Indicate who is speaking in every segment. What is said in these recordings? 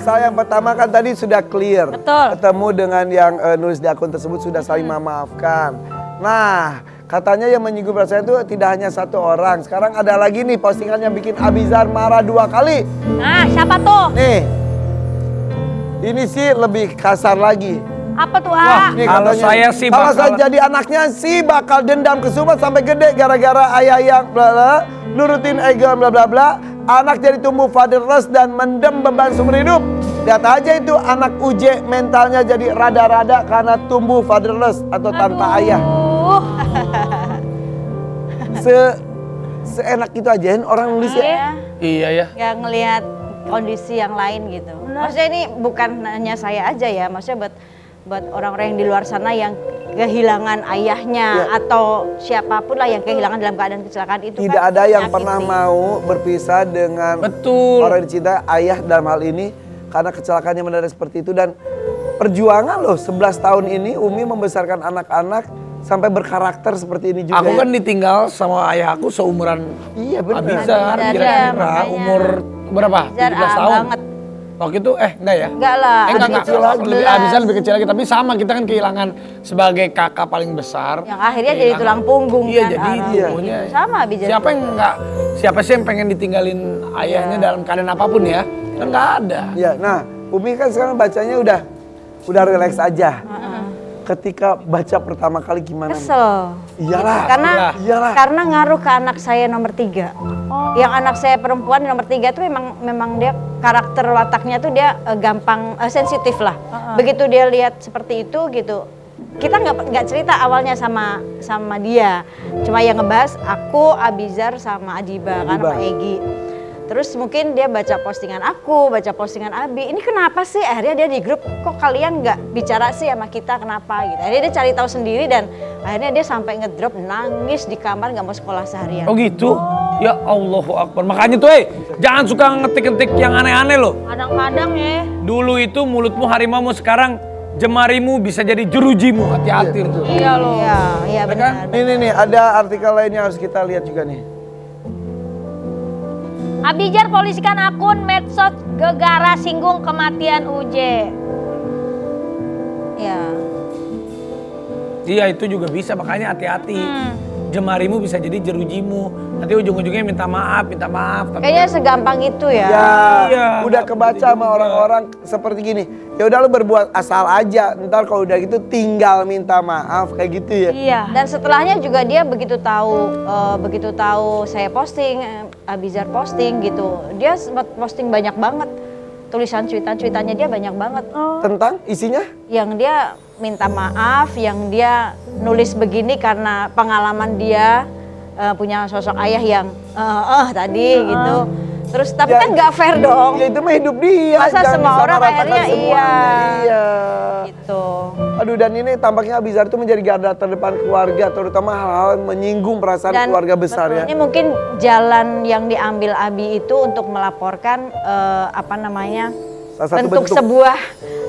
Speaker 1: masalah yang pertama kan tadi sudah clear.
Speaker 2: Betul.
Speaker 1: Ketemu dengan yang nulis di akun tersebut sudah saling memaafkan. Nah, katanya yang menyinggung perasaan itu tidak hanya satu orang. Sekarang ada lagi nih postingan yang bikin Abizar marah 2 kali.
Speaker 2: Nah, siapa tuh?
Speaker 1: Nih, ini sih lebih kasar lagi.
Speaker 2: Apa tuh,
Speaker 1: Wah, nih
Speaker 3: kalau
Speaker 1: katanya,
Speaker 3: saya sih
Speaker 1: kalau
Speaker 3: bakal-
Speaker 1: saya jadi anaknya sih bakal dendam kesumat sampai gede gara-gara ayah yang bla bla nurutin ego bla bla bla. Anak jadi tumbuh fatherless dan mendem beban seumur hidup. Lihat aja itu anak UJ mentalnya jadi rada-rada karena tumbuh fatherless atau tanpa ayah. Seenak itu aja orang nulis ya.
Speaker 3: Iya ya.
Speaker 2: Ya ngelihat kondisi yang lain gitu. Maksudnya ini bukan hanya saya aja ya, maksudnya buat orang-orang yang di luar sana yang kehilangan ayahnya atau siapapun lah yang kehilangan dalam keadaan kecelakaan itu.
Speaker 1: Tidak
Speaker 2: kan
Speaker 1: ada yang
Speaker 2: menyakiti.
Speaker 1: pernah mau berpisah dengan
Speaker 3: Betul.
Speaker 1: orang yang dicinta, ayah dalam hal ini karena kecelakaannya mendadak seperti itu. Dan perjuangan loh 11 tahun ini Umi membesarkan anak-anak sampai berkarakter seperti ini juga.
Speaker 3: Aku kan ditinggal sama ayah aku seumuran
Speaker 1: Iya benar.
Speaker 3: Abizar,
Speaker 2: Abizar,
Speaker 3: kira-kira
Speaker 2: ya, makanya.
Speaker 3: umur berapa?
Speaker 2: Abizar
Speaker 3: 17 tahun.
Speaker 2: banget.
Speaker 3: Waktu itu enggak ya?
Speaker 2: Enggak lah.
Speaker 3: Enggak.
Speaker 1: kecil lagi.
Speaker 3: Lebih Abizar lebih kecil lagi, tapi sama kita kan kehilangan sebagai kakak paling besar.
Speaker 2: Yang akhirnya jadi tulang punggung
Speaker 3: Iya,
Speaker 2: kan.
Speaker 3: jadi
Speaker 2: orang.
Speaker 3: jadinya.
Speaker 2: Sama Abizar.
Speaker 3: Siapa sih yang pengen ditinggalin ayahnya dalam keadaan apapun ya? Kan enggak ada.
Speaker 1: Ya, nah Umi kan sekarang bacanya udah relax aja. Ketika baca pertama kali gimana?
Speaker 2: Kesel.
Speaker 1: Iyalah.
Speaker 2: Karena karena ngaruh ke anak saya nomor 3. Yang anak saya perempuan nomor 3 tuh memang dia karakter wataknya tuh dia gampang sensitif lah. Begitu dia lihat seperti itu gitu. Kita nggak cerita awalnya sama dia. Cuma yang ngebahas aku, Abizar sama Adiba kan sama Egi. Terus mungkin dia baca postingan aku, baca postingan Abi. Ini kenapa sih? Akhirnya dia di grup, kok kalian nggak bicara sih sama kita, kenapa gitu. Akhirnya dia cari tahu sendiri dan akhirnya dia sampai ngedrop nangis di kamar nggak mau sekolah seharian.
Speaker 3: Oh gitu? Ya Allahu Akbar. Makanya tuh jangan suka ngetik-ngetik yang aneh-aneh loh.
Speaker 2: Kadang-kadang ya.
Speaker 3: Dulu itu mulutmu harimau, sekarang jemarimu bisa jadi jerujimu. Hati-hati tuh.
Speaker 2: Iya loh. Iya benar.
Speaker 1: Ini nih ada artikel lain yang harus kita lihat juga nih.
Speaker 4: Abizar polisikan akun medsos gegara singgung kematian UJ.
Speaker 2: Ya.
Speaker 3: Iya itu juga bisa, makanya hati-hati. Jemarimu bisa jadi jerujimu. Nanti ujung-ujungnya minta maaf. Tapi
Speaker 2: Kayaknya segampang itu ya.
Speaker 1: Ya,
Speaker 3: Iya,
Speaker 1: udah
Speaker 3: nggak
Speaker 1: kebaca
Speaker 3: begitu
Speaker 1: sama
Speaker 3: juga.
Speaker 1: orang-orang seperti gini. Ya udah lu berbuat asal aja. Ntar kalau udah gitu tinggal minta maaf kayak gitu ya.
Speaker 4: Iya.
Speaker 2: Dan setelahnya juga dia begitu tahu saya posting, Abizar posting gitu. Dia sempat posting banyak banget. Tulisan cuitan-cuitannya dia banyak banget.
Speaker 1: Tentang isinya?
Speaker 2: Yang dia minta maaf, yang dia nulis begini karena pengalaman dia punya sosok ayah yang tadi gitu. Terus tapi
Speaker 1: Ya,
Speaker 2: kan nggak fair dong.
Speaker 1: Ya itu mah hidup dia.
Speaker 2: Masa
Speaker 1: jangan
Speaker 2: semua orang
Speaker 1: disamaratakan
Speaker 2: akhirnya
Speaker 1: semuanya. Iya.
Speaker 2: Gitu.
Speaker 1: Aduh, dan ini tampaknya Abizar itu menjadi garda terdepan keluarga, terutama hal-hal yang menyinggung perasaan keluarga besar ya.
Speaker 2: Ini mungkin jalan yang diambil Abi itu untuk melaporkan
Speaker 1: Salah satu
Speaker 2: bentuk
Speaker 1: bentuk.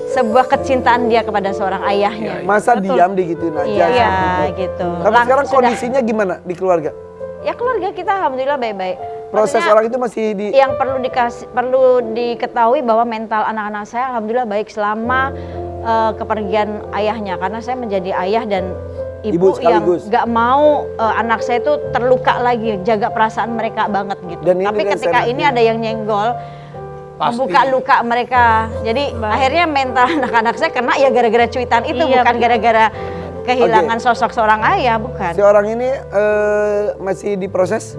Speaker 2: sebuah kecintaan dia kepada seorang ayahnya.
Speaker 1: Masa diam digituin aja.
Speaker 2: Iya gitu.
Speaker 1: Tapi sekarang
Speaker 2: Sudah-
Speaker 1: kondisinya gimana di keluarga?
Speaker 2: Ya keluarga kita alhamdulillah baik-baik.
Speaker 1: Proses
Speaker 2: Maksudnya,
Speaker 1: orang itu masih di...
Speaker 2: yang perlu diketahui bahwa mental anak-anak saya alhamdulillah baik selama kepergian ayahnya, karena saya menjadi ayah dan ibu yang
Speaker 1: sekaligus.
Speaker 2: nggak mau anak saya itu terluka lagi, jaga perasaan mereka banget gitu.
Speaker 1: Dan ini
Speaker 2: Tapi
Speaker 1: dengan
Speaker 2: ketika ini
Speaker 1: senangnya.
Speaker 2: ada yang nyenggol,
Speaker 3: Pasti.
Speaker 2: membuka luka mereka. Jadi akhirnya mental anak-anak saya kena ya gara-gara cuitan itu,
Speaker 4: Iya,
Speaker 2: bukan gara-gara kehilangan sosok seorang ayah, bukan.
Speaker 1: Si orang ini masih diproses?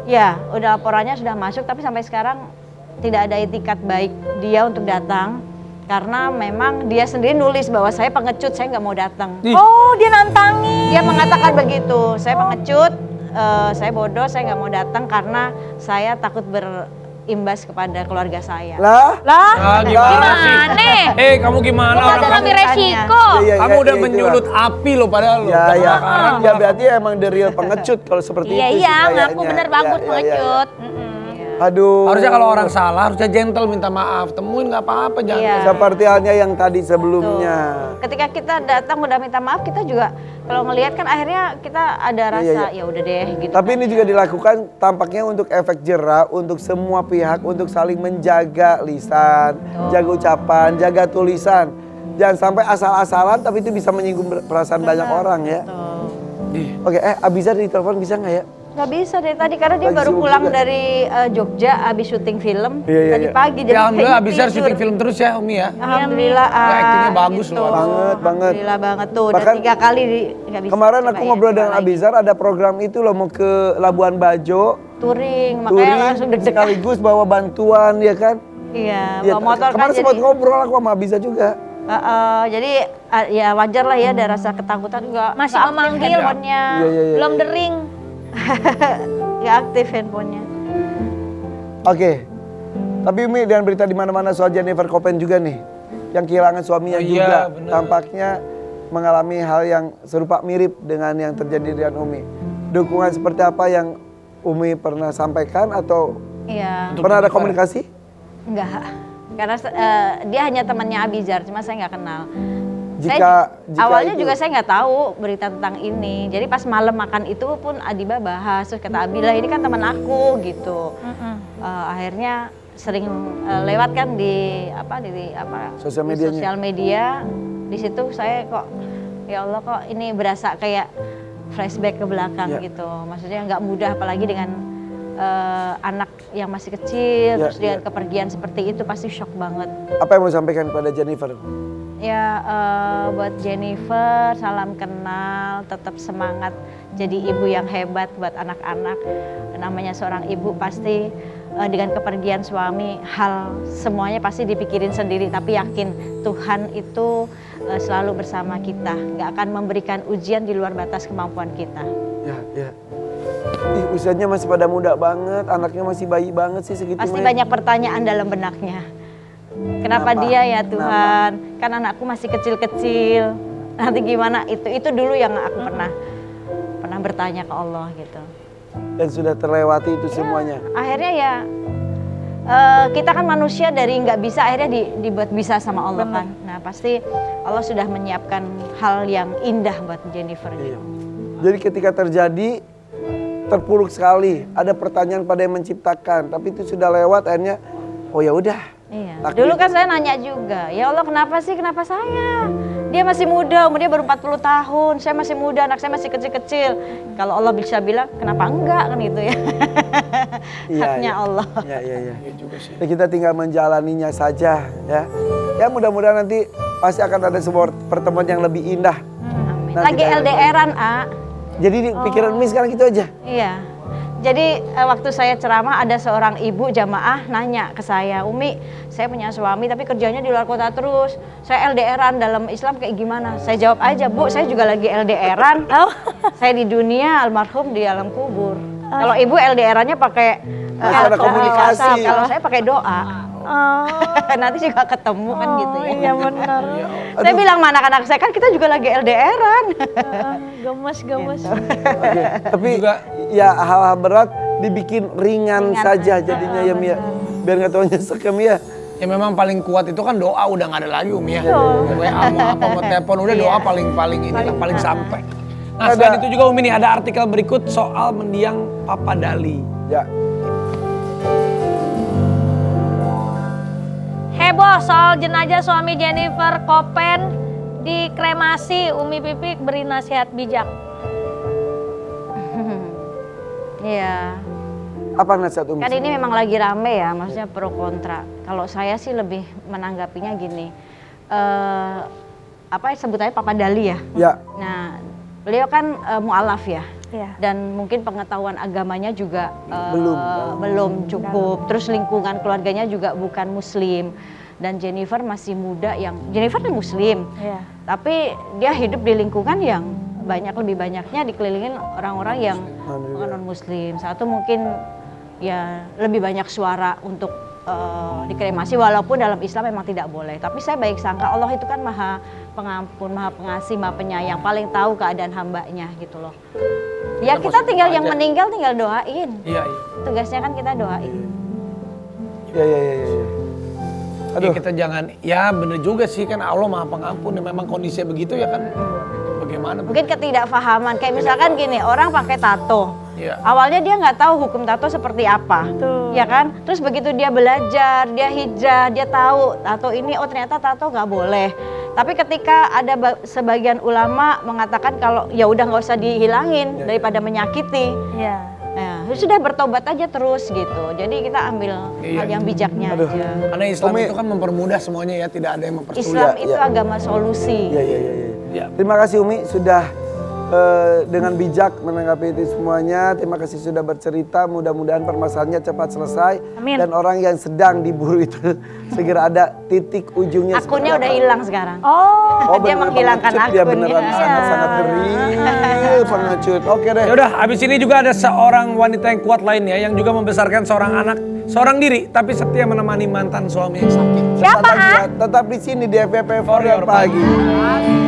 Speaker 2: Ya, udah laporannya sudah masuk, tapi sampai sekarang tidak ada itikat baik dia untuk datang. Karena memang dia sendiri nulis bahwa saya pengecut, saya nggak mau datang.
Speaker 4: Oh, dia nantangin.
Speaker 2: Dia mengatakan begitu, saya pengecut, saya bodoh, saya nggak mau datang karena saya takut berimbas kepada keluarga saya.
Speaker 1: Lah?
Speaker 4: Lah,
Speaker 3: gimana sih?
Speaker 4: gimana?
Speaker 3: Kamu gimana?
Speaker 4: Kok
Speaker 3: Orang
Speaker 4: ada ngambil
Speaker 3: kamu,
Speaker 4: resiko?
Speaker 1: Iya,
Speaker 3: kamu udah
Speaker 1: iya,
Speaker 3: menyulut api loh padahal loh.
Speaker 1: Ya, ya.
Speaker 3: Kebakaran.
Speaker 1: Ya berarti emang the real pengecut kalau seperti
Speaker 4: Iya,
Speaker 1: itu.
Speaker 4: iya,
Speaker 1: sih
Speaker 4: ngaku
Speaker 1: kayaknya.
Speaker 4: bener bagus
Speaker 1: Ya, ya, ya, ya.
Speaker 4: pengecut.
Speaker 2: Ya.
Speaker 1: Aduh.
Speaker 3: Harusnya kalau orang salah harusnya gentle minta maaf. Temuin nggak apa-apa jangan.
Speaker 2: Iya.
Speaker 1: Seperti halnya yang tadi sebelumnya.
Speaker 2: Ketika kita datang udah minta maaf, kita juga kalau ngelihat kan akhirnya kita ada rasa ya udah deh gitu.
Speaker 1: Tapi
Speaker 2: kan
Speaker 1: ini
Speaker 2: ya.
Speaker 1: juga dilakukan tampaknya untuk efek jerah untuk semua pihak untuk saling menjaga lisan, jaga ucapan, jaga tulisan. Jangan sampai asal-asalan tapi itu bisa menyinggung perasaan banyak orang ya.
Speaker 2: Tuh.
Speaker 1: Oke, Abizar ditelepon bisa nggak ya?
Speaker 2: Nggak bisa dari tadi karena dia
Speaker 1: Lagi
Speaker 2: baru
Speaker 1: sibuk
Speaker 2: pulang
Speaker 1: juga.
Speaker 2: dari Jogja habis syuting film
Speaker 1: Iya,
Speaker 2: tadi
Speaker 1: iya.
Speaker 2: pagi.
Speaker 3: Ya alhamdulillah
Speaker 2: kayaknya
Speaker 3: Abizar
Speaker 2: tidur.
Speaker 3: syuting film terus ya Umi ya.
Speaker 2: Alhamdulillah.
Speaker 3: Ya, aktingnya bagus loh.
Speaker 1: Banget.
Speaker 2: Alhamdulillah banget tuh.
Speaker 1: Bahkan
Speaker 2: Udah 3 kali nggak bisa.
Speaker 1: Kemarin
Speaker 2: Coba
Speaker 1: aku
Speaker 2: ya,
Speaker 1: ngobrol
Speaker 2: coba
Speaker 1: dengan
Speaker 2: lagi.
Speaker 1: Abizar ada program itu loh mau ke Labuan Bajo,
Speaker 2: touring, makanya
Speaker 1: touring
Speaker 2: langsung deg-degan.
Speaker 1: sekaligus bawa bantuan ya kan?
Speaker 2: Iya,
Speaker 1: Ya,
Speaker 2: bawa motor kan
Speaker 1: kemarin
Speaker 2: jadi.
Speaker 1: sempat ngobrol aku sama Abizar juga.
Speaker 2: Jadi ya wajar lah ya ada rasa ketakutan juga.
Speaker 4: Masih
Speaker 2: nggak aktif
Speaker 4: memanggil.
Speaker 2: handphonenya.
Speaker 1: Iya.
Speaker 4: Belum dering.
Speaker 2: Nggak aktif handphonenya.
Speaker 1: Oke. Tapi Umi dengan berita di mana-mana soal Jennifer Koppen juga nih, yang kehilangan suaminya
Speaker 3: Oh iya,
Speaker 1: juga,
Speaker 3: benar.
Speaker 1: tampaknya mengalami hal yang serupa mirip dengan yang terjadi dengan Umi. Dukungan seperti apa yang Umi pernah sampaikan atau
Speaker 2: Iya.
Speaker 3: Untuk
Speaker 1: pernah ada
Speaker 3: Jennifer.
Speaker 1: komunikasi?
Speaker 2: Enggak. Karena dia hanya temannya Abizar, cuma saya nggak kenal.
Speaker 1: Jika
Speaker 2: Awalnya
Speaker 1: itu-
Speaker 2: juga saya nggak tahu berita tentang ini. Jadi pas malam makan itu pun Adiba bahas, terus kata Abila ini kan teman aku gitu. Akhirnya sering lewat kan di
Speaker 1: Sosial
Speaker 2: di
Speaker 1: medianya.
Speaker 2: sosial media. Di situ saya kok ya Allah kok ini berasa kayak flashback ke belakang
Speaker 1: Ya.
Speaker 2: gitu. Maksudnya nggak mudah apalagi dengan anak yang masih kecil,
Speaker 1: Ya,
Speaker 2: terus dengan
Speaker 1: ya.
Speaker 2: kepergian seperti itu pasti shock banget.
Speaker 1: Apa yang mau sampaikan kepada Jennifer?
Speaker 2: Ya buat Jennifer, salam kenal, tetap semangat jadi ibu yang hebat buat anak-anak. Namanya seorang ibu pasti dengan kepergian suami hal semuanya pasti dipikirin sendiri. Tapi yakin Tuhan itu selalu bersama kita, nggak akan memberikan ujian di luar batas kemampuan kita.
Speaker 1: Ya. Usianya masih pada muda banget, anaknya masih bayi banget sih segitu.
Speaker 2: Pasti
Speaker 1: Maya.
Speaker 2: banyak pertanyaan dalam benaknya. Kenapa dia ya Tuhan? Kan anakku masih kecil-kecil. Nanti gimana? Itu dulu yang aku pernah bertanya ke Allah gitu.
Speaker 1: Dan sudah terlewati itu semuanya.
Speaker 2: Akhirnya ya kita kan manusia dari nggak bisa akhirnya dibuat bisa sama Allah kan. Nah pasti Allah sudah menyiapkan hal yang indah buat Jennifer gitu.
Speaker 1: Jadi ketika terjadi terpuruk sekali, ada pertanyaan pada yang menciptakan, tapi itu sudah lewat akhirnya oh ya udah.
Speaker 2: Iya.
Speaker 1: Takdir.
Speaker 2: Dulu kan saya nanya juga, ya Allah kenapa saya? Dia masih muda, umurnya baru 40 tahun, saya masih muda, anak saya masih kecil-kecil. Kalau Allah bisa bilang, kenapa enggak kan gitu ya. Haknya Allah.
Speaker 1: Iya.
Speaker 3: Iya juga sih.
Speaker 1: Ya, kita tinggal menjalaninya saja ya. Ya mudah-mudahan nanti pasti akan ada sebuah pertemuan yang lebih indah.
Speaker 2: Amin.
Speaker 1: Nanti
Speaker 2: Lagi
Speaker 1: kita-
Speaker 2: LDRan, A.
Speaker 1: Jadi di pikiran Umi sekarang gitu aja.
Speaker 2: Iya. Jadi waktu saya ceramah ada seorang ibu jamaah nanya ke saya, Umi, saya punya suami tapi kerjanya di luar kota terus. Saya LDRan dalam Islam kayak gimana? Saya jawab aja, Bu, saya juga lagi LDRan. Saya di dunia, almarhum di alam kubur. Kalau ibu LDRannya pakai
Speaker 1: Masih ada komunikasi.
Speaker 2: WhatsApp. Kalau saya pakai doa.
Speaker 4: Oh,
Speaker 2: Nanti juga ketemu kan gitu ya.
Speaker 4: iya benar.
Speaker 2: Saya bilang sama anak-anak saya kan kita juga lagi LDRan.
Speaker 4: Gemes.
Speaker 1: Oke. Tapi
Speaker 3: Juga-
Speaker 1: ya hal-hal berat dibikin ringan
Speaker 2: Ringan
Speaker 1: saja
Speaker 2: aja.
Speaker 1: jadinya ya Mia. Biar nggak tahu nyesek ya Mia.
Speaker 3: Ya memang paling kuat itu kan doa, udah nggak ada lagi Umi ya. WA mau apa mau telepon udah doa paling inilah paling sampai. Nah selain itu juga Umi nih ada artikel berikut soal mendiang Papa Dali.
Speaker 1: Ya.
Speaker 4: Heboh soal jenazah suami Jennifer Koppen dikremasi. Umi Pipik beri nasihat bijak.
Speaker 2: Iya.
Speaker 1: Apa nasihat Umi?
Speaker 2: Kan ini memang lagi rame ya, maksudnya pro kontra. Kalau saya sih lebih menanggapinya gini, apa sebutannya Papa Dali ya.
Speaker 1: Ya.
Speaker 2: Nah, beliau kan mu'alaf ya.
Speaker 4: Iya.
Speaker 2: Dan mungkin pengetahuan agamanya juga
Speaker 1: Belum.
Speaker 2: cukup. Terus lingkungan keluarganya juga bukan muslim. Dan Jennifer masih muda Jennifer kan muslim.
Speaker 4: Iya.
Speaker 2: Tapi dia hidup di lingkungan yang lebih banyaknya dikelilingin orang-orang yang non muslim. Satu mungkin ya lebih banyak suara untuk dikremasi walaupun dalam Islam memang tidak boleh. Tapi saya baik sangka Allah itu kan maha pengampun, maha pengasih, maha penyayang, paling tahu keadaan hambanya gitu loh. Ya kita tinggal yang meninggal tinggal doain.
Speaker 3: Iya.
Speaker 2: Tugasnya kan kita doain.
Speaker 1: Ya.
Speaker 3: Ya kita jangan, ya bener juga sih kan Allah maha pengampun. Ya memang kondisinya begitu ya kan. Bagaimana?
Speaker 2: Mungkin ketidakfahaman. Kayak misalkan gini, orang pakai tato.
Speaker 3: Iya.
Speaker 2: Awalnya dia nggak tahu hukum tato seperti apa, ya kan? Terus begitu dia belajar, dia hijrah, dia tahu tato ini, oh ternyata tato nggak boleh. Tapi ketika ada sebagian ulama mengatakan kalau ya udah nggak usah dihilangin daripada menyakiti.
Speaker 4: Iya.
Speaker 2: Ya, sudah bertobat aja terus gitu. Jadi kita ambil hal yang bijaknya aja.
Speaker 3: Karena Islam itu kan mempermudah semuanya ya, tidak ada yang mempersulit.
Speaker 2: Islam itu agama solusi.
Speaker 1: Ya. Terima kasih Umi sudah dengan bijak menanggapi itu semuanya. Terima kasih sudah bercerita. Mudah-mudahan permasalahannya cepat selesai.
Speaker 4: Amin.
Speaker 1: Dan orang yang sedang diburu itu segera ada titik ujungnya.
Speaker 2: Akunnya udah hilang sekarang.
Speaker 4: Oh,
Speaker 2: Dia
Speaker 1: bener,
Speaker 2: menghilangkan
Speaker 1: pengecut dia
Speaker 2: akunnya.
Speaker 1: beneran sangat-sangat real pengecut. Oke deh.
Speaker 3: Ya udah, habis ini juga ada seorang wanita yang kuat lainnya yang juga membesarkan seorang anak, seorang diri, tapi setia menemani mantan suami yang sakit.
Speaker 4: siapa?
Speaker 1: Tetap di sini di FVP For Your Pagi.